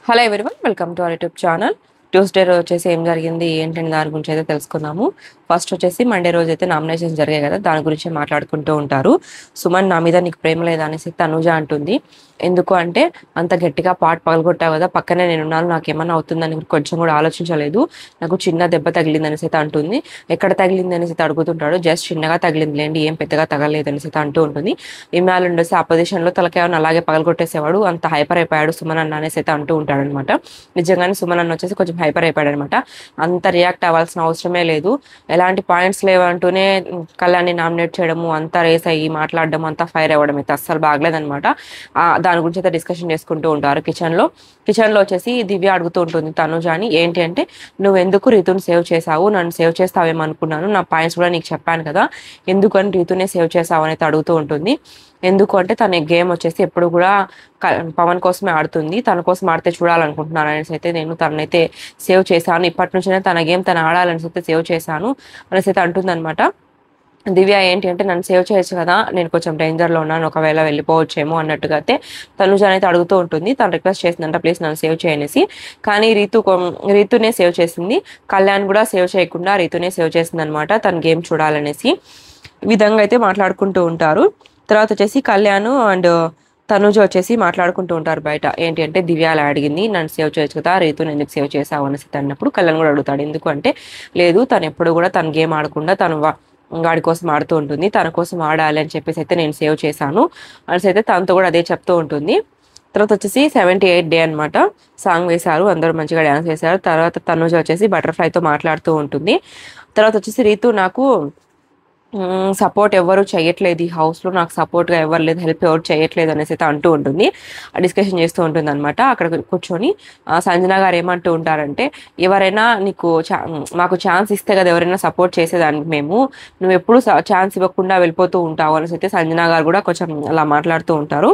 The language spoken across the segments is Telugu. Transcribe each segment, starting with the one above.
Hello everyone, welcome to our YouTube channel. Tuesday రోజు వచ్చేసి ఏం జరిగింది ఏంటంటే దాని గురించి అయితే తెలుసుకుందాము. ఫస్ట్ వచ్చేసి మండే రోజు అయితే నామినేషన్స్ జరిగాయి కదా, దాని గురించి మాట్లాడుకుంటూ ఉంటారు. సుమన్, నా మీద నీకు ప్రేమ లేదా అనేసి తనుజ అంటుంది. ఎందుకు అంటే, అంత గట్టిగా పాట పగలగొట్టావు కదా, పక్కనే నేనున్నాను, నాకేమన్నా అవుతుందని కొంచెం కూడా ఆలోచించలేదు, నాకు చిన్న దెబ్బ తగిలింది అనేసి అంటుంది. ఎక్కడ తగిలింది అనేసి అడుగుతుంటాడు. జస్ట్ చిన్నగా తగిలింది లేండి, ఏం పెద్దగా తగలేదు అనేసి అంటూ ఉంటుంది. ఇమాల్ ఉండేసి అపోజిషన్ లో తలకేమన్నా అలాగే పగలగొట్టేసేవాడు, అంత హైపర్ అయిపోయాడు సుమన్ అన్న అనేసి అయితే అంటూ ఉంటాడు అనమాట. నిజంగానే సుమన్ అన్న వచ్చేసి కొంచెం హైపర్ అయిపోయాడు అనమాట. అంత రియాక్ట్ అవ్వాల్సిన అవసరమే లేదు, ఎలాంటి పాయింట్స్ లేవంటూనే కళ్యాణ్ని నామినేట్ చేయడము, అంతా రేస్ అయ్యి మాట్లాడడం, అంతా ఫైర్ అవ్వడం అయితే అస్సలు బాగలేదనమాట. దాని గురించి అయితే డిస్కషన్ చేసుకుంటూ ఉంటారు కిచెన్ లో వచ్చేసి దివ్య అడుగుతూ ఉంటుంది తనుజాని, ఏంటి అంటే, నువ్వు ఎందుకు రీతుని సేవ్ చేసావు, నన్ను సేవ్ చేస్తావేమో అనుకున్నాను, నా పాయింట్స్ కూడా నీకు చెప్పాను కదా, ఎందుకని రీతునే సేవ్ చేసావు అనేది అడుగుతూ ఉంటుంది. ఎందుకు అంటే, తన గేమ్ వచ్చేసి ఎప్పుడు కూడా పవన్ కోసమే ఆడుతుంది, తన కోసం ఆడితే చూడాలనుకుంటున్నాను అనేసి అయితే నేను తననైతే సేవ్ చేశాను, ఇప్పటి నుంచైనా తన గేమ్ తను ఆడాలనేసి అయితే సేవ్ చేశాను అనేసి అయితే అంటుంది అనమాట. దివ్య ఏంటి అంటే, నన్ను సేవ్ చేయొచ్చు కదా, నేను కొంచెం డేంజర్లో ఉన్నాను, ఒకవేళ వెళ్ళిపోవచ్చేమో అన్నట్టుగా అయితే తనుజ అయితే అడుగుతూ ఉంటుంది. తను రిక్వెస్ట్ చేసిందంట, ప్లీజ్ నన్ను సేవ్ చేయనేసి. కానీ రీతునే సేవ్ చేసింది, కళ్యాణ్ కూడా సేవ్ చేయకుండా రీతునే సేవ్ చేసింది అనమాట, తన గేమ్ చూడాలనేసి. ఈ విధంగా అయితే మాట్లాడుకుంటూ ఉంటారు. తర్వాత వచ్చేసి కళ్యాణ్ అండ్ తనుజ వచ్చేసి మాట్లాడుకుంటూ ఉంటారు బయట. ఏంటి అంటే, దివ్య అలా అడిగింది, నన్ను సేవ్ చేయొచ్చు కదా, రీతుని ఎందుకు సేవ్ చేసావు అనేసి అన్నప్పుడు కళ్యాణ్ కూడా అడుగుతాడు. ఎందుకు అంటే, లేదు, తను ఎప్పుడు కూడా తన గేమ్ ఆడకుండా తను వాడి కోసం ఆడుతూ ఉంటుంది, తన కోసం ఆడాలి అని చెప్పేసి అయితే నేను సేవ్ చేశాను అనేసి అయితే తనతో కూడా అదే చెప్తూ ఉంటుంది. తర్వాత వచ్చేసి 78th డే అనమాట, సాంగ్ వేశారు, అందరూ మంచిగా డ్యాన్స్ చేశారు. తర్వాత తనుజ వచ్చేసి బటర్ఫ్లైతో మాట్లాడుతూ ఉంటుంది. తర్వాత వచ్చేసి రీతు, నాకు సపోర్ట్ ఎవరు చేయట్లేదు ఈ హౌస్లో, నాకు సపోర్ట్గా ఎవరు లేదు, హెల్ప్ ఎవరు చేయట్లేదు అనేసి అయితే అంటూ ఉంటుంది. డిస్కషన్ చేస్తూ ఉంటుంది అనమాట. అక్కడ కూర్చొని సంజన గారు ఏమంటూ ఉంటారంటే, ఎవరైనా నీకు మాకు ఛాన్స్ ఇస్తే కదా ఎవరైనా సపోర్ట్ చేసేదానికి, మేము నువ్వు ఎప్పుడు ఛాన్స్ ఇవ్వకుండా వెళ్ళిపోతూ ఉంటావు అనేసి అయితే సంజన గారు కూడా కొంచెం అలా మాట్లాడుతూ ఉంటారు.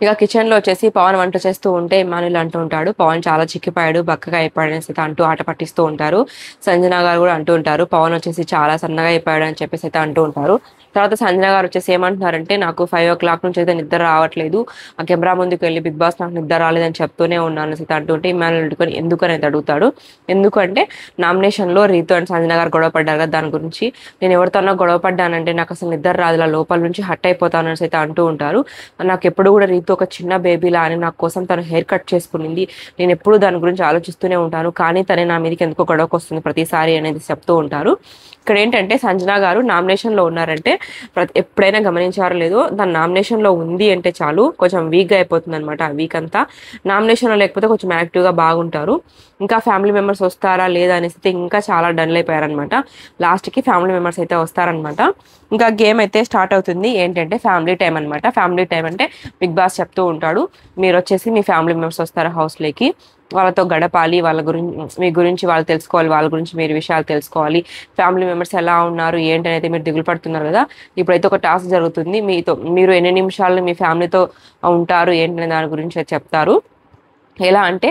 ఇక కిచెన్ లో వచ్చేసి పవన్ వంట చేస్తూ ఉంటే ఇమానుల్ అంటూ ఉంటాడు, పవన్ చాలా చిక్కిపోయాడు, బక్కగా అయిపోయాడు అనేసి అంటూ ఆట పట్టిస్తూ ఉంటారు. సంజన గారు కూడా అంటూ ఉంటారు, పవన్ వచ్చేసి చాలా సన్నగా అయిపోయాడు అని చెప్పేసి అయితే అంటూ ఉంటారు. తర్వాత సంజన గారు వచ్చేసి ఏమంటున్నారంటే, నాకు 5 o'clock నుంచి అయితే నిద్ర రావట్లేదు, ఆ కెమెరా ముందుకు వెళ్ళి బిగ్ బాస్ నాకు నిద్ర రాలేదని చెప్తూనే ఉన్నాను అనేసి అంటుంటే ఇమానుల్ ఎందుకని అయితే అడుగుతాడు. ఎందుకంటే, నామినేషన్ లో రీతు అండ్ సంజన గారు గొడవ పడ్డారు కదా, దాని గురించి నేను ఎవరితోనో గొడవ పడ్డానంటే నాకు అసలు నిద్ర రాదు, లోపల నుంచి హట్ అయిపోతాను అనేసి అయితే అంటూ ఉంటారు. నాకు ఎప్పుడు కూడా రీతు ఒక చిన్న బేబీలా అని నా కోసం తను హెయిర్ కట్ చేసుకునింది, నేను ఎప్పుడు దాని గురించి ఆలోచిస్తూనే ఉంటాను, కానీ తనే నా మీదకి ఎందుకో గొడవకు వస్తుంది ప్రతిసారి అనేది చెప్తూ ఉంటారు. ఇక్కడ ఏంటంటే, సంజన గారు నామినేషన్ లో ఉన్నారంటే ఎప్పుడైనా గమనించారో లేదో, తన నామినేషన్ లో ఉంది అంటే చాలు కొంచెం వీక్ గా అయిపోతుంది అనమాట. ఆ వీక్ అంతా నామినేషన్ లో లేకపోతే కొంచెం యాక్టివ్ గా బాగుంటారు. ఇంకా ఫ్యామిలీ మెంబర్స్ వస్తారా లేదా అనేసి ఇంకా చాలా డల్ అయిపోయారనమాట. లాస్ట్ కి ఫ్యామిలీ మెంబర్స్ అయితే వస్తారనమాట. ఇంకా గేమ్ అయితే స్టార్ట్ అవుతుంది. ఏంటంటే ఫ్యామిలీ టైం అనమాట. ఫ్యామిలీ టైం అంటే బిగ్ బాస్ చెప్తూ ఉంటాడు, మీరు వచ్చేసి మీ ఫ్యామిలీ మెంబర్స్ వస్తారు హౌస్ లోకి, వాళ్ళతో గడపాలి, వాళ్ళ గురించి మీ గురించి వాళ్ళు తెలుసుకోవాలి, వాళ్ళ గురించి మీరు విషయాలు తెలుసుకోవాలి, ఫ్యామిలీ మెంబర్స్ ఎలా ఉన్నారు ఏంటి అనేది మీరు దిగులు పడుతున్నారు కదా, ఇప్పుడైతే ఒక టాస్క్ జరుగుతుంది, మీరు ఎన్ని నిమిషాలు మీ ఫ్యామిలీతో ఉంటారు ఏంటనే దాని గురించి చెప్తారు. ఎలా అంటే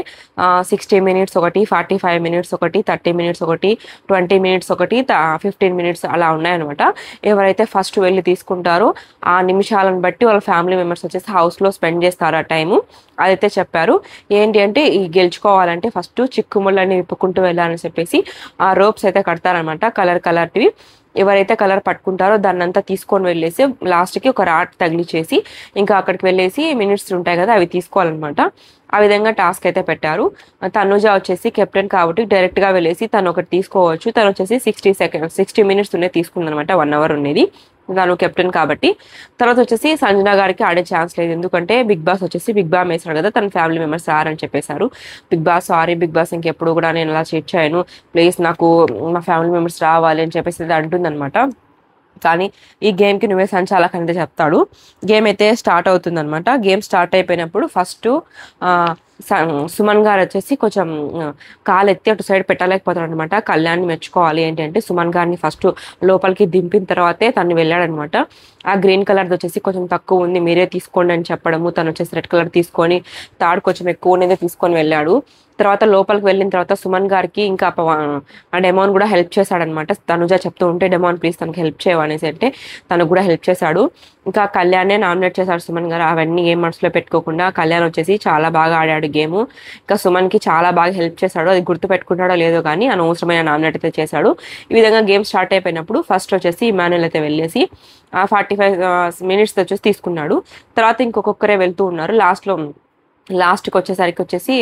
60 minutes ఒకటి, 45 minutes ఒకటి, 30 minutes ఒకటి, 20 minutes ఒకటి, 15 minutes అలా ఉన్నాయన్నమాట. ఎవరైతే ఫస్ట్ వెళ్ళి తీసుకుంటారో ఆ నిమిషాలను బట్టి వాళ్ళ ఫ్యామిలీ మెంబర్స్ వచ్చేసి హౌస్లో స్పెండ్ చేస్తారు ఆ టైము, అదైతే చెప్పారు. ఏంటి అంటే, ఈ గెలుచుకోవాలంటే ఫస్ట్ చిక్కుముళ్ళని విప్పుకుంటూ వెళ్ళాలని చెప్పేసి ఆ రోప్స్ అయితే కడతారనమాట, కలర్టివి. ఎవరైతే కలర్ పట్టుకుంటారో దాన్ని అంతా తీసుకొని వెళ్ళేసి లాస్ట్కి ఒక రాట్ తగిలిచేసి ఇంకా అక్కడికి వెళ్ళేసి మినిట్స్ ఉంటాయి కదా అవి తీసుకోవాలన్నమాట. ఆ విధంగా టాస్క్ అయితే పెట్టారు. తనుజ వచ్చేసి కెప్టెన్ కాబట్టి డైరెక్ట్ గా వెళ్ళేసి తను ఒకటి తీసుకోవచ్చు. తను వచ్చేసి 60 minutes ఉన్నది తీసుకుందనమాట, 1 hour ఉండేది, తను కెప్టెన్ కాబట్టి. తర్వాత వచ్చేసి సంజన గారికి ఆడే ఛాన్స్ లేదు, ఎందుకంటే బిగ్ బాస్ వచ్చేసి బిగ్ బాస్ వేసాడు కదా, తన ఫ్యామిలీ మెంబర్స్ అని చెప్పేశారు. Big boss sorry, big boss ఇంకెప్పుడు కూడా నేను అలా చీట్ చేయను, ప్లీజ్ నాకు మా ఫ్యామిలీ మెంబర్స్ రావాలి అని చెప్పేసి అంటుందన్నమాట. కానీ ఈ గేమ్కి నువ్వే సంచాలక్ అనేది చెప్తాడు. గేమ్ అయితే స్టార్ట్ అవుతుంది అనమాట. గేమ్ స్టార్ట్ అయిపోయినప్పుడు ఫస్ట్ సుమన్ గారు వచ్చేసి కొంచెం కాలు ఎత్తి అటు సైడ్ పెట్టలేకపోతాడు అనమాట. కళ్యాణ్ని మెచ్చుకోవాలి. ఏంటంటే సుమన్ గారిని ఫస్ట్ లోపలికి దింపిన తర్వాతే తను వెళ్ళాడనమాట. ఆ గ్రీన్ కలర్ది వచ్చేసి కొంచెం తక్కువ ఉంది, మీరే తీసుకోండి అని చెప్పడము, తను వచ్చేసి రెడ్ కలర్ తీసుకొని తాడు కొంచెం ఎక్కువ ఉన్నదే తీసుకొని వెళ్ళాడు. తర్వాత లోపలికి వెళ్ళిన తర్వాత సుమన్ గారికి ఇంకా ఆ డెమోన్ కూడా హెల్ప్ చేశాడనమాట. తనుజ చెప్తూ ఉంటే డెమోన్ ప్లీజ్ తనకి హెల్ప్ చేయవనేసి అంటే తనకు కూడా హెల్ప్ చేశాడు. ఇంకా కళ్యాణే నామినేట్ చేశాడు సుమన్ గారు. అవన్నీ ఏం మనసులో పెట్టుకోకుండా కళ్యాణ్ వచ్చేసి చాలా బాగా ఆడాడు గేమ్. ఇంకా సుమన్కి చాలా బాగా హెల్ప్ చేశాడు. అది గుర్తు పెట్టుకుంటాడో లేదో కానీ అనవసరమైన నామినేట్ అయితే చేశాడు. ఈ విధంగా గేమ్ స్టార్ట్ అయిపోయినప్పుడు ఫస్ట్ వచ్చేసి ఇమాన్యుల్ అయితే వెళ్ళేసి 45 minutes వచ్చేసి తీసుకున్నాడు. తర్వాత ఇంకొకరే వెళ్తూ ఉన్నారు. లాస్ట్కి వచ్చేసి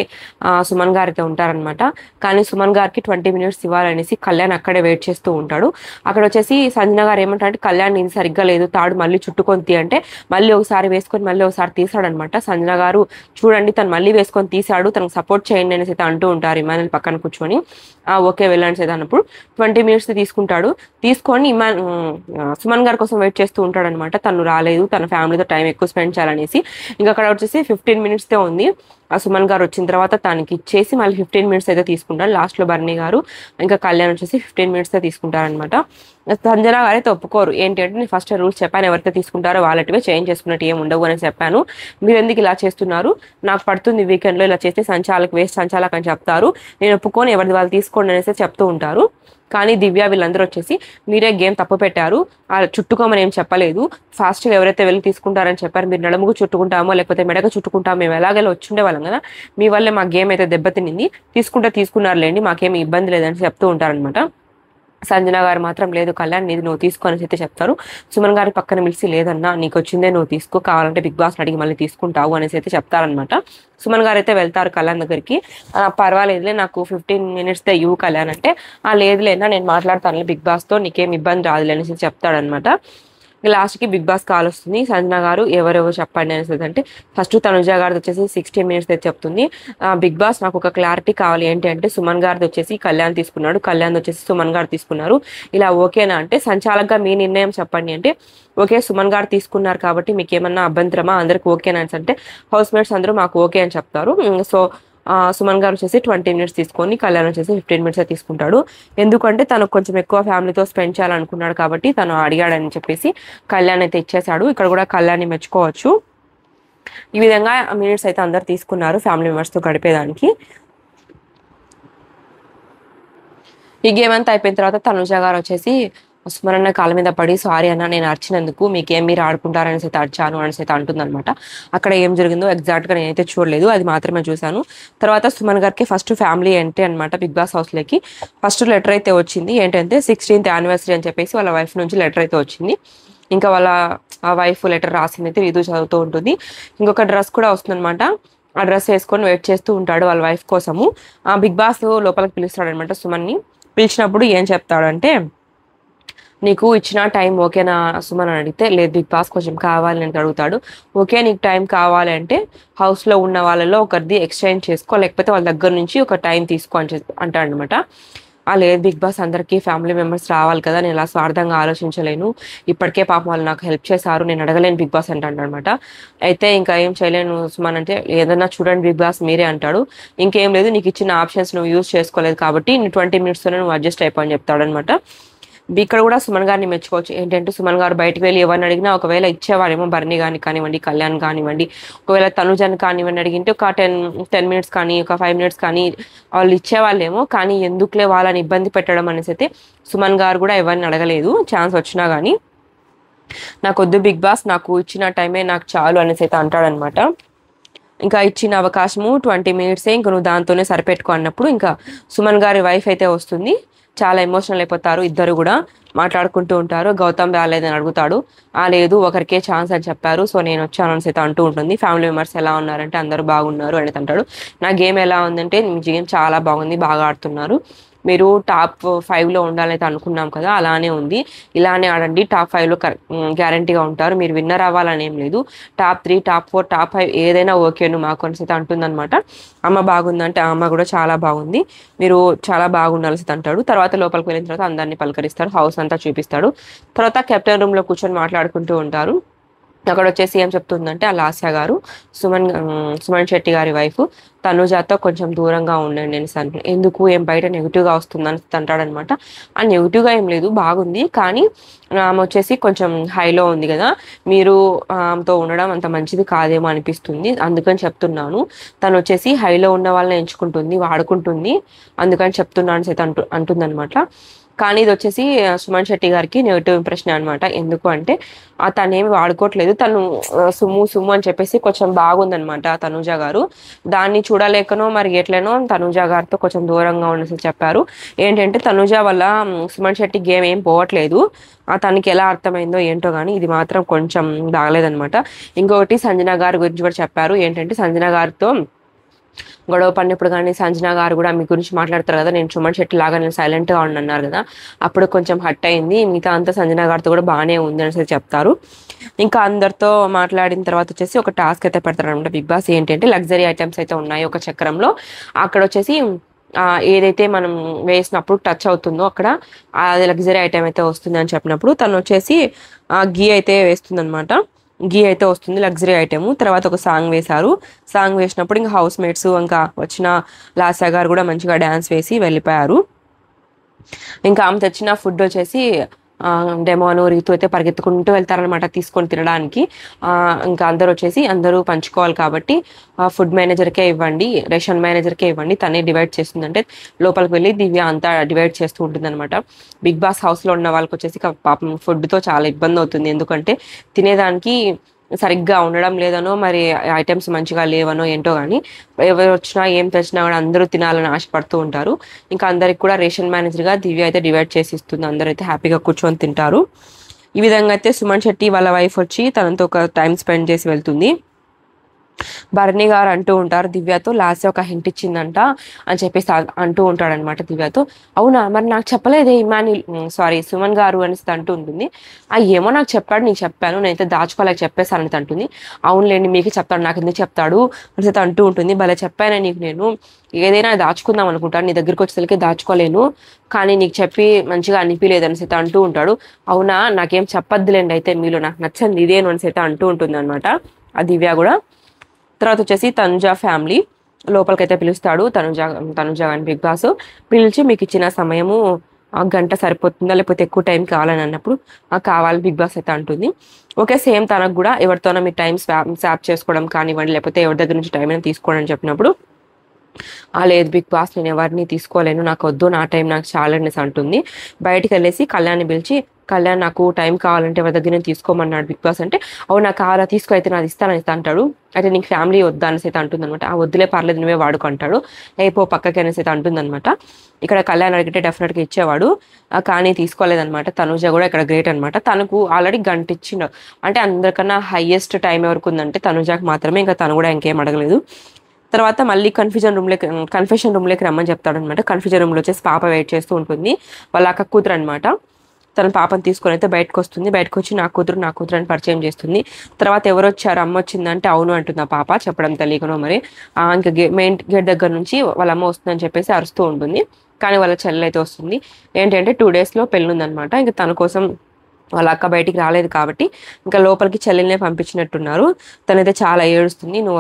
సుమన్ గారు అయితే ఉంటారనమాట. కానీ సుమన్ గారికి 20 minutes ఇవ్వాలనేసి కళ్యాణ్ అక్కడే వెయిట్ చేస్తూ ఉంటాడు. అక్కడ వచ్చేసి సంజన గారు ఏమంటారంటే కళ్యాణ్ ఇది సరిగ్గా లేదు, తాడు మళ్ళీ చుట్టుకొని తీ అంటే మళ్ళీ ఒకసారి వేసుకొని మళ్ళీ ఒకసారి తీసాడనమాట. సంజన గారు చూడండి తను మళ్ళీ వేసుకొని తీసాడు, తనకు సపోర్ట్ చేయండి అనేసి అయితే అంటూ ఉంటారు ఇమాన్యుల్ పక్కన కూర్చొని. ఓకే వెళ్ళండి అయితే అన్నప్పుడు 20 minutes తీసుకుంటాడు. తీసుకొని సుమన్ గారి కోసం వెయిట్ చేస్తూ ఉంటాడు అనమాట. తను రాలేదు, తన ఫ్యామిలీతో టైం ఎక్కువ స్పెండ్ చేయాలనేసి. ఇంకా అక్కడ వచ్చేసి 15 minutes ఉంది. ఆ సుమన్ గారు వచ్చిన తర్వాత తనకి ఇచ్చేసి మళ్ళీ 15 minutes అయితే తీసుకుంటారు. లాస్ట్లో బర్నీ గారు ఇంకా కళ్యాణ్ వచ్చేసి 15 minutes తీసుకుంటారనమాట. సంజన గారు అయితే ఒప్పుకోరు. ఏంటి అంటే నేను ఫస్ట్ రూల్స్ చెప్పాను, ఎవరైతే తీసుకుంటారో వాళ్ళటివే చేంజ్ చేసుకున్నట్టు ఏమి ఉండవు అని చెప్పాను. మీరు ఎందుకు ఇలా చేస్తున్నారు, నాకు పడుతుంది వీకెండ్లో ఇలా చేస్తే వేస్ట్ సంచాలక్ అని చెప్తారు. నేను ఒప్పుకొని ఎవరిది వాళ్ళు తీసుకోండి అనేసి చెప్తూ ఉంటారు. కానీ దివ్య వీళ్ళందరూ వచ్చేసి మీరే గేమ్ తప్పు పెట్టారు, చుట్టుకోమని ఏం చెప్పలేదు, ఫాస్ట్గా ఎవరైతే వెళ్ళి తీసుకుంటారని చెప్పారు, మీరు నడుముకు చుట్టుకుంటామో లేకపోతే మెడకు చుట్టుకుంటామో మేము ఎలాగైనా వచ్చుండే వాళ్ళం కదా, మీ వల్లే మా గేమ్ అయితే దెబ్బతినింది, తీసుకున్నారులేండి మాకేమి ఇబ్బంది లేదని చెప్తూ ఉంటారనమాట. సంజన గారు మాత్రం లేదు కళ్యాణ్ నీది నువ్వు తీసుకో అని అయితే చెప్తారు. సుమన్ గారి పక్కన పిలిచి లేదన్నా నీకు వచ్చిందే నువ్వు తీసుకో, కావాలంటే బిగ్ బాస్ అడిగి మళ్ళీ తీసుకుంటావు అనేసి అయితే చెప్తారనమాట. సుమన్ గారు అయితే వెళ్తారు కళ్యాణ్ దగ్గరికి. పర్వాలేదులే నాకు 15 minutes ఇవ్వు కళ్యాణ్ అంటే లేదులేనా నేను మాట్లాడతాను బిగ్ బాస్తో, నీకేం ఇబ్బంది రాదులే అనేసి చెప్తాడనమాట. లాస్ట్కి బిగ్ బాస్ కాల్ వస్తుంది. సంజన గారు ఎవరెవరు చెప్పండి అనేసి అంటే ఫస్ట్ తనుజ గారిది వచ్చేసి 60 minutes అయితే చెప్తుంది. బిగ్ బాస్ నాకు ఒక క్లారిటీ కావాలి, ఏంటి అంటే సుమన్ గారిది వచ్చేసి కళ్యాణ్ తీసుకున్నాడు, కళ్యాణ్ వచ్చేసి సుమన్ గారు తీసుకున్నారు, ఇలా ఓకేనా అంటే సంచాలకుగా మీ నిర్ణయం చెప్పండి అంటే ఓకే సుమన్ గారు తీసుకున్నారు కాబట్టి మీకు ఏమన్నా అభ్యంతరమా, అందరికి ఓకేనా అంటే హౌస్ మేట్స్ అందరూ మాకు ఓకే అని చెప్తారు. సో సుమన్ గారు వచ్చేసి 20 minutes తీసుకొని కళ్యాణ్ వచ్చేసి 15 minutes తీసుకుంటాడు. ఎందుకంటే తను కొంచెం ఎక్కువ ఫ్యామిలీతో స్పెండ్ చేయాలనుకున్నాడు కాబట్టి తను అడిగాడని చెప్పేసి కళ్యాణ్ అయితే ఇచ్చేశాడు. ఇక్కడ కూడా కళ్యాణ్ని మెచ్చుకోవచ్చు. ఈ విధంగా మినిట్స్ అయితే అందరు తీసుకున్నారు ఫ్యామిలీ మెంబర్స్తో గడిపేదానికి. ఈ గేమ్ అంతా అయిపోయిన తర్వాత తనుజ గారు వచ్చేసి సుమన్ అన్న కాళ్ళ మీద పడి సారీ అన్న నేను అరిచినందుకు, మీకేం మీరు ఆడుకుంటారనేసి అయితే అరిచాను అనేసి అయితే అంటుందన్నమాట. అక్కడ ఏం జరిగిందో ఎగ్జాక్ట్గా నేనైతే చూడలేదు, అది మాత్రమే చూశాను. తర్వాత సుమన్ గారికి ఫస్ట్ ఫ్యామిలీ ఎంట్రీ అనమాట బిగ్ బాస్ హౌస్లోకి. ఫస్ట్ లెటర్ అయితే వచ్చింది, ఏంటంటే 16th anniversary అని చెప్పేసి వాళ్ళ వైఫ్ నుంచి లెటర్ అయితే వచ్చింది. ఇంకా వాళ్ళ వైఫ్ లెటర్ రాసింది అయితే రీదు చదువుతూ ఉంటుంది. ఇంకొక డ్రెస్ కూడా వస్తుందన్నమాట. ఆ డ్రెస్ వేసుకొని వెయిట్ చేస్తూ ఉంటాడు వాళ్ళ వైఫ్ కోసము. బిగ్ బాస్ లోపలికి పిలుస్తాడనమాట సుమన్ని. పిలిచినప్పుడు ఏం చెప్తాడంటే నీకు ఇచ్చిన టైం ఓకేనా సుమన్ అని అడిగితే లేదు బిగ్ బాస్ కొంచెం కావాలి అని అడుగుతాడు. ఓకే నీకు టైం కావాలంటే హౌస్లో ఉన్న వాళ్ళలో ఒకరిది ఎక్స్చేంజ్ చేసుకో, లేకపోతే వాళ్ళ దగ్గర నుంచి ఒక టైం తీసుకో అని అంటాడనమాట. లేదు బిగ్ బాస్ అందరికీ ఫ్యామిలీ మెంబర్స్ రావాలి కదా, నేను ఇలా స్వార్థంగా ఆలోచించలేను, ఇప్పటికే పాపం వాళ్ళు నాకు హెల్ప్ చేశారు, నేను అడగలేను బిగ్ బాస్ అంటాడనమాట. అయితే ఇంకా ఏం చేయలేను సుమన్ అంటే ఏదన్నా చూడండి బిగ్ బాస్ మీరే అంటాడు. ఇంకేం లేదు నీకు ఇచ్చిన ఆప్షన్స్ నువ్వు యూజ్ చేసుకోలేదు కాబట్టి 20 minutesతోనే నువ్వు అడ్జస్ట్ అయిపో అని చెప్తాడనమాట. ఇక్కడ కూడా సుమన్ గారిని మెచ్చుకోవచ్చు. ఏంటంటే సుమన్ గారు బయటకు వెళ్ళి ఎవరిని అడిగినా ఒకవేళ ఇచ్చేవారేమో బర్నీ గాని కానివ్వండి, కళ్యాణ్ కానివ్వండి, ఒకవేళ తనుజన్ కానివ్వండి అడిగింటే ఒక 10 minutes కానీ ఒక 5 minutes కానీ వాళ్ళు ఇచ్చేవాళ్ళేమో. కానీ ఎందుకులే వాళ్ళని ఇబ్బంది పెట్టడం అనేసి అయితే సుమన్ గారు కూడా ఎవరిని అడగలేదు, ఛాన్స్ వచ్చినా కానీ. నాకు వద్దు బిగ్ బాస్, నాకు ఇచ్చిన టైమే నాకు చాలు అనేసి అయితే అంటాడనమాట. ఇంకా ఇచ్చిన అవకాశము 20 minutes, ఇంకా నువ్వు దాంతోనే సరిపెట్టుకో అన్నప్పుడు ఇంకా సుమన్ గారి వైఫ్ అయితే వస్తుంది. చాలా ఎమోషనల్ అయిపోతారు, ఇద్దరు కూడా మాట్లాడుకుంటూ ఉంటారు. గౌతమ్ రాలేదని అడుగుతాడు. లేదు ఒకరికే ఛాన్స్ అని చెప్పారు, సో నేను వచ్చాను అని అయితే అంటూ ఉంటుంది. ఫ్యామిలీ మెంబర్స్ ఎలా ఉన్నారంటే అందరూ బాగున్నారు అని అంటాడు. నా గేమ్ ఎలా ఉందంటే మీ గేమ్ చాలా బాగుంది, బాగా ఆడుతున్నారు, మీరు టాప్ 5లో ఉండాలైతే అనుకున్నాం కదా అలానే ఉంది, ఇలానే ఆడండి, టాప్ 5లో గ్యారంటీగా ఉంటారు, మీరు విన్నర్ అవ్వాలని ఏం లేదు, టాప్ 3 టాప్ 4 టాప్ 5 ఏదైనా ఓకేను మాకు అని అయితే అంటుందన్నమాట. అమ్మ బాగుందంటే అమ్మ కూడా చాలా బాగుంది, మీరు చాలా బాగుండాల్సి అంటాడు. తర్వాత లోపలికి వెళ్ళిన తర్వాత అందరినీ పలకరిస్తాడు, హౌస్ అంతా చూపిస్తాడు. తర్వాత కెప్టెన్ రూమ్లో కూర్చొని మాట్లాడుకుంటూ ఉంటారు. అక్కడ వచ్చేసి ఏం చెప్తుందంటే ఆ లాస్య గారు సుమన్ శెట్టి గారి వైఫ్ తనుజాతో కొంచెం దూరంగా ఉండండి అని ఎందుకు ఏం బయట నెగిటివ్గా వస్తుందని అంటాడనమాట. ఆ నెగిటివ్గా ఏం లేదు, బాగుంది, కానీ ఆమె వచ్చేసి కొంచెం హైలో ఉంది కదా, మీరు ఆమెతో ఉండడం అంత మంచిది కాదేమో అనిపిస్తుంది, అందుకని చెప్తున్నాను. తను వచ్చేసి హైలో ఉన్న వాళ్ళని ఎంచుకుంటుంది, వాడుకుంటుంది, అందుకని చెప్తున్నాను సైతం అంటుందన్నమాట. కానీ ఇది వచ్చేసి సుమన్ శెట్టి గారికి నెగిటివ్ ఇంప్రెషన్ అనమాట. ఎందుకు అంటే తను ఏమి వాడుకోవట్లేదు, తను సుమ్ము అని చెప్పేసి కొంచెం బాగుందనమాట తనుజ గారు. దాన్ని చూడలేకనో మరి ఎట్లనో తనుజ గారితో కొంచెం దూరంగా ఉండేసి చెప్పారు. ఏంటంటే తనుజ వల్ల సుమన్ శెట్టి గేమ్ ఏం పోవట్లేదు, తనకి ఎలా అర్థమైందో ఏంటో కానీ ఇది మాత్రం కొంచెం బాగలేదనమాట. ఇంకొకటి సంజన గారి గురించి కూడా చెప్పారు. ఏంటంటే సంజన గారితో గొడవ పడినప్పుడు కానీ సంజన గారు కూడా మీ గురించి మాట్లాడతారు కదా, నేను సుమన్ శెట్టి లాగా నేను సైలెంట్గా అన్నారు కదా, అప్పుడు కొంచెం హట్ అయింది, మిగతా అంతా సంజన గారితో కూడా బాగానే ఉంది అనేసి చెప్తారు. ఇంకా అందరితో మాట్లాడిన తర్వాత వచ్చేసి ఒక టాస్క్ అయితే పెడతారు అనమాట బిగ్ బాస్. ఏంటంటే లగ్జరీ ఐటమ్స్ అయితే ఉన్నాయి ఒక చక్రంలో, అక్కడ వచ్చేసి ఏదైతే మనం వేసినప్పుడు టచ్ అవుతుందో అక్కడ అది లగ్జరీ ఐటమ్ అయితే వస్తుంది అని చెప్పినప్పుడు తను వచ్చేసి గీ అయితే వేస్తుంది అనమాట. గీ అయితే వస్తుంది లగ్జరీ ఐటమ్. తర్వాత ఒక సాంగ్ వేశారు, సాంగ్ వేసినప్పుడు ఇంకా హౌస్ మేట్స్ ఇంకా వచ్చిన లాస్యా గారు కూడా మంచిగా డ్యాన్స్ వేసి వెళ్ళిపోయారు. ఇంకా ఆమె తెచ్చిన ఫుడ్ వచ్చేసి డెమోను రీతు అయితే పరిగెత్తుకుంటూ వెళ్తారనమాట తీసుకొని తినడానికి. ఇంకా అందరూ పంచుకోవాలి కాబట్టి ఫుడ్ మేనేజర్కే ఇవ్వండి, రేషన్ మేనేజర్కే ఇవ్వండి, తనే డివైడ్ చేస్తుంది అంటే లోపలికి వెళ్ళి దివ్య అంతా డివైడ్ చేస్తూ ఉంటుంది అనమాట. బిగ్ బాస్ హౌస్లో ఉన్న వాళ్ళకి వచ్చేసి పాపం ఫుడ్తో చాలా ఇబ్బంది అవుతుంది, ఎందుకంటే తినేదానికి సరిగ్గా ఉండడం లేదనో మరి ఐటమ్స్ మంచిగా లేవనో ఏంటో కానీ ఎవరు వచ్చినా ఏం తెచ్చినా కూడా అందరూ తినాలని ఆశపడుతూ ఉంటారు. ఇంకా అందరికి కూడా రేషన్ మేనేజర్గా దివ్య అయితే డివైడ్ చేసి ఇస్తుంది, అందరూ అయితే హ్యాపీగా కూర్చొని తింటారు. ఈ విధంగా అయితే సుమన్ శెట్టి వాళ్ళ వైఫ్ వచ్చి తనతో ఒక టైం స్పెండ్ చేసి వెళ్తుంది. భరణి గారు అంటూ ఉంటారు దివ్యతో, లాస్ట్ ఒక హింట్ ఇచ్చిందంట అని చెప్పేసి అంటూ ఉంటాడనమాట దివ్యతో. అవునా, మరి నాకు చెప్పలేదే సుమన్ గారు అనేసి అంటూ ఉంటుంది. ఏమో నాకు చెప్పాడు, నీకు చెప్పాను, నేనైతే దాచుకోలేక చెప్పేశాను అని అంటుంది. అవునులేండి మీకు చెప్తాడు, నాకు ఎందుకు చెప్తాడు అనేసి అంటూ ఉంటుంది. భలే చెప్పాను నీకు, నేను ఏదైనా దాచుకుందాం అనుకుంటాను, నీ దగ్గరికి వచ్చేసరికి దాచుకోలేను, కానీ నీకు చెప్పి మంచిగా అనిపించలేదు అనేసి అంటూ ఉంటాడు. అవునా, నాకేం చెప్పొద్దులేండి అయితే, మీలో నాకు నచ్చంది ఇదేను అనేసి అంటూ ఉంటుంది అనమాట ఆ దివ్య కూడా. తర్వాత వచ్చేసి తనుజ ఫ్యామిలీ లోపలికైతే పిలుస్తాడు తనుజ అని బిగ్ బాస్. పిలిచి మీకు ఇచ్చిన సమయము గంట సరిపోతుందా లేకపోతే ఎక్కువ టైం కావాలని అన్నప్పుడు కావాలి బిగ్ బాస్ అయితే అంటుంది. ఓకే, సేమ్ తనకు కూడా ఎవరితోనో మీ టైం స్వాప్ చేసుకోవడం కానివ్వండి లేకపోతే ఎవరి దగ్గర నుంచి టైం అయినా తీసుకోవడం అని చెప్పినప్పుడు లేదు బిగ్ బాస్ నేను ఎవరిని తీసుకోలేను, నాకు వద్దు, నా టైం నాకు చాలా అనేసి అంటుంది. బయటికి వెళ్ళేసి కళ్యాణ్ని పిలిచి, కళ్యాణ్ నాకు టైం కావాలంటే ఎవరి దగ్గర నేను తీసుకోమన్నాడు బిగ్ బాస్ అంటే, అవును నాకు కావాలా తీసుకో అయితే నాది ఇస్తానని అంటాడు. అయితే నీకు ఫ్యామిలీ వద్దా అనేసి అయితే అంటుంది అనమాట. వద్దులే పర్లేదు నువ్వే వాడుకుంటాడు, అయిపో పక్కకి అనేసి అయితే అంటుంది అనమాట. ఇక్కడ కళ్యాణ్ అడిగితే డెఫినెట్గా ఇచ్చేవాడు, కానీ తీసుకోలేదనమాట. తనుజ కూడా ఇక్కడ గ్రేట్ అనమాట, తనకు ఆల్రెడీ గంట ఇచ్చిండు అంటే అందరికన్నా హైయెస్ట్ టైం ఎవరికి ఉందంటే తనుజాకి మాత్రమే, ఇంకా తను కూడా ఇంకేం అడగలేదు. తర్వాత మళ్ళీ కన్ఫ్యూజన్ రూమ్లోకి రమ్మని చెప్తాడు అనమాట. కన్ఫ్యూజన్ రూమ్లో వచ్చేసి పాప వెయిట్ చేస్తూ ఉంటుంది, వాళ్ళ అక్క కూతురు అనమాట. తన పాపను తీసుకొని అయితే బయటకు వస్తుంది, బయటకు వచ్చి నా కూతురు అని పరిచయం చేస్తుంది. తర్వాత ఎవరు వచ్చారు, అమ్మ వచ్చిందంటే అవును అంటుంది ఆ పాప, చెప్పడం తెలియకనో మరి. ఇంకా మెయిన్ గేట్ దగ్గర నుంచి వాళ్ళ అమ్మ వస్తుందని చెప్పేసి అరుస్తూ ఉంటుంది, కానీ వాళ్ళ చెల్లెలు అయితే వస్తుంది. ఏంటంటే 2 daysలో పెళ్ళి ఉందనమాట. ఇంకా తన కోసం వాళ్ళ అక్క బయటికి రాలేదు కాబట్టి ఇంకా లోపలికి చెల్లెల్నే పంపించినట్టున్నారు. తనైతే చాలా ఏడుస్తుంది, నువ్వు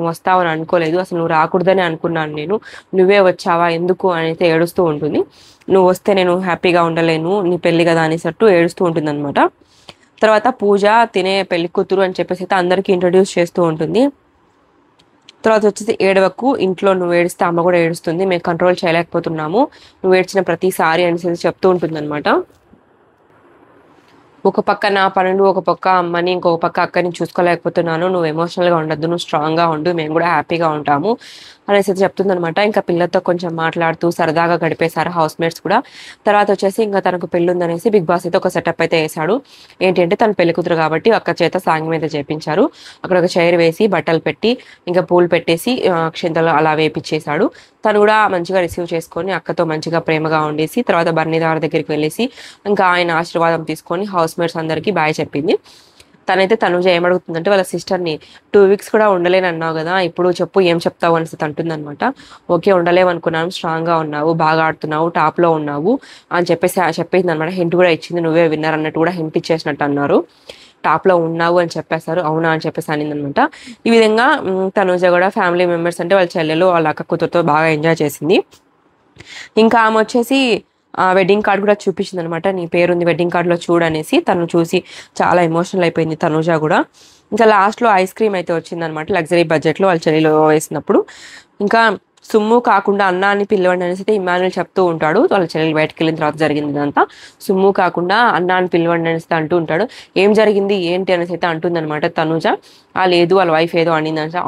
వస్తావు అని అనుకోలేదు, అసలు నువ్వు రాకూడదని అనుకున్నాను నేను, నువ్వే వచ్చావా ఎందుకు అని అయితే ఏడుస్తూ ఉంటుంది. నువ్వు వస్తే నేను హ్యాపీగా ఉండలేను, నీ పెళ్లి కదా అనేసట్టు ఏడుస్తూ ఉంటుంది అనమాట. తర్వాత పూజ తినే పెళ్లి కూతురు అని చెప్పేసి అయితే అందరికీ ఇంట్రడ్యూస్ చేస్తూ ఉంటుంది. తర్వాత వచ్చేసి ఏడవకు, ఇంట్లో నువ్వు ఏడిస్తే అమ్మ కూడా ఏడుస్తుంది, మేము కంట్రోల్ చేయలేకపోతున్నాము, నువ్వు ఏడ్చిన ప్రతిసారి అనేసి చెప్తూ ఉంటుంది అనమాట. ఒక పక్క నా పనులు, ఒక పక్క అమ్మని, ఇంకొక పక్క అక్కని చూసుకోలేకపోతున్నాను, నువ్వు ఎమోషనల్గా ఉండద్దు, నువ్వు స్ట్రాంగ్గా ఉండు, మేము కూడా హ్యాపీగా ఉంటాము అనేసి చెప్తుందనమాట. ఇంకా పిల్లలతో కొంచెం మాట్లాడుతూ సరదాగా గడిపేశారు హౌస్ మేట్స్ కూడా. తర్వాత వచ్చేసి ఇంకా తనకు పెళ్ళి ఉందనేసి బిగ్ బాస్ అయితే ఒక సెటప్ అయితే వేశాడు. ఏంటంటే తన పెళ్లి కూతురు కాబట్టి అక్క చేత సాంగ్ మీద చేపించారు. అక్కడ ఒక చైర్ వేసి బట్టలు పెట్టి ఇంకా పూలు పెట్టేసి అక్షింతలు అలా వేపించేశాడు. తను కూడా మంచిగా రిసీవ్ చేసుకొని అక్కతో మంచిగా ప్రేమగా ఉండేసి తర్వాత బర్నీదార్ దగ్గరికి వెళ్ళేసి ఇంకా ఆయన ఆశీర్వాదం తీసుకొని హౌస్ మేట్స్ అందరికీ బాయ్ చెప్పింది. తనుజ ఏమడుగుతుందంటే వాళ్ళ సిస్టర్ని, 2 weeks కూడా ఉండలేని అన్నావు కదా, ఇప్పుడు చెప్పు ఏం చెప్తావు అనేసి అంటుందన్నమాట. ఓకే ఉండలేమనుకున్నాను, స్ట్రాంగ్గా ఉన్నావు, బాగా ఆడుతున్నావు, టాప్లో ఉన్నావు అని చెప్పేసి చెప్పింది అనమాట. హింట్ కూడా ఇచ్చింది, నువ్వే విన్నర్ అన్నట్టు కూడా హింట్ ఇచ్చేసినట్టు అన్నారు. టాప్లో ఉన్నావు అని చెప్పేశారు. అవునా అని చెప్పేసి అనిందనమాట. ఈ విధంగా తనూజ కూడా ఫ్యామిలీ మెంబర్స్ అంటే వాళ్ళ చెల్లెలు వాళ్ళ అక్క కూతురుతో బాగా ఎంజాయ్ చేసింది. ఇంకా ఆమె వచ్చేసి వెడ్డింగ్ కార్డ్ కూడా చూపించింది అనమాట. నీ పేరుంది వెడ్డింగ్ కార్డ్లో చూడనేసి. తను చూసి చాలా ఎమోషనల్ అయిపోయింది తనూజ కూడా. ఇంకా లాస్ట్లో ఐస్ క్రీమ్ అయితే వచ్చిందనమాట లగ్జరీ బడ్జెట్లో వాళ్ళ చెల్లిలో వేసినప్పుడు. ఇంకా సుమ్ము కాకుండా అన్న అని పిలవండి అనేసి అయితే ఇమాన్యుల్ చెప్తూ ఉంటాడు. వాళ్ళ చెల్లెలు బయటకు వెళ్ళిన తర్వాత జరిగింది ఇదంతా. సుమ్ము కాకుండా అన్న అని పిలవండి అనేసి అంటూ ఉంటాడు. ఏం జరిగింది ఏంటి అనేసి అయితే అంటుందన్నమాట తనూజ. లేదు వాళ్ళ వైఫ్ ఏదో అనింది అనేసి.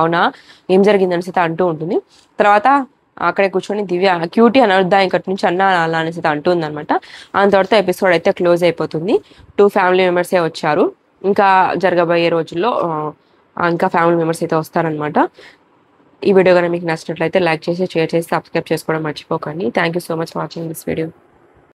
అవునా ఏం జరిగింది అనేసి అయితే అంటూ ఉంటుంది. తర్వాత అక్కడే కూర్చొని దివ్య క్యూటీ అని అర్థం ఇక్కడి నుంచి అన్న అలా అనేసి అయితే అంటుంది అనమాట. ఆ తర్వాత ఎపిసోడ్ అయితే క్లోజ్ అయిపోతుంది. 2 ఫ్యామిలీ మెంబర్సే వచ్చారు. ఇంకా జరగబోయే రోజుల్లో ఇంకా ఫ్యామిలీ మెంబర్స్ అయితే వస్తారనమాట. ఈ వీడియో కనుక మీకు నచ్చినట్లయితే లైక్ చేసి షేర్ చేసి సబ్స్క్రైబ్ చేసుకోవడం మర్చిపోకండి. Thank you so much for watching this video.